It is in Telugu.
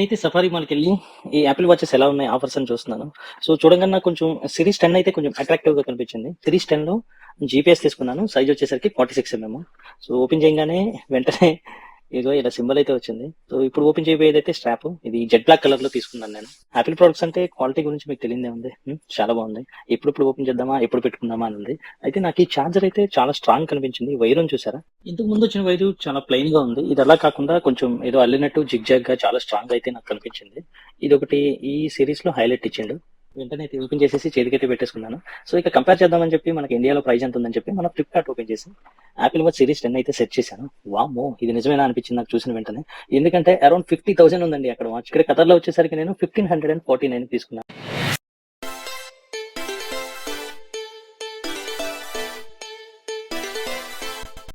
నేనైతే సఫారీ మాల్‌కెళ్ళి ఈ యాపిల్ వాచెస్ ఎలా ఉన్నాయి ఆఫర్స్ అని చూస్తున్నాను. సో చూడంగానే నాకు కొంచెం సిరీస్ 10 అయితే కొంచెం అట్రాక్టివ్‌గా కనిపించింది. సిరీస్ 10లో జీపీఎస్ తీసుకున్నాను. సైజ్ వచ్చేసరికి 46 సో ఓపెన్ చేయంగానే వెంటనే ఇదిగో ఇలా సింబల్ అయితే వచ్చింది. సో ఇప్పుడు ఓపెన్ చేయబోయేదైతే స్ట్రాప్. ఇది జెట్ బ్లాక్ కలర్‌లో తీసుకున్నాను నేను. యాపిల్ ప్రొడక్ట్స్ అంటే క్వాలిటీ గురించి మీకు తెలియనిదే ఉంది. చాలా బాగుంది. ఎప్పుడెప్పుడు ఓపెన్ చేద్దామా? ఎప్పుడు పెట్టుకుందామా అని ఉంది. అయితే నాకు ఈ చార్జర్ అయితే చాలా స్ట్రాంగ్ కనిపించింది. వైరుని చూసారా? ఇంతకు ముందు వచ్చిన వైరు చాలా ప్లెయిన్ గా ఉంది. ఇది అలా కాకుండా కొంచెం ఏదో అల్లినట్టు జిగ్‌జాగ్ గా చాలా స్ట్రాంగ్ అయితే నాకు కనిపించింది. ఇదొకటి ఈ సిరీస్ లో హైలైట్ ఇచ్చిండు. వెంటనే అయితే ఓపెన్ చేసేసి చేతికైతే పెట్టేసుకున్నాను. సో ఇక కంపేర్ చేద్దామని చెప్పి మనకి ఇండియాలో ప్రైస్ ఎంత ఉందని చెప్పి మన ఫ్లిప్‌కార్ట్ ఓపెన్ చేసి యాపిల్ వాచ్ సిరీస్ 10 అయితే సెర్చ్ చేశాను. వామ్మో! ఇది నిజమేనా అనిపించింది నాకు చూసిన వెంటనే. ఎందుకంటే అరౌండ్ 50,000 ఉందండి అక్కడ వాచ్. ఇక్కడ ఖతర్‌లో వచ్చేసరికి నేను 1549 తీసుకున్నాను.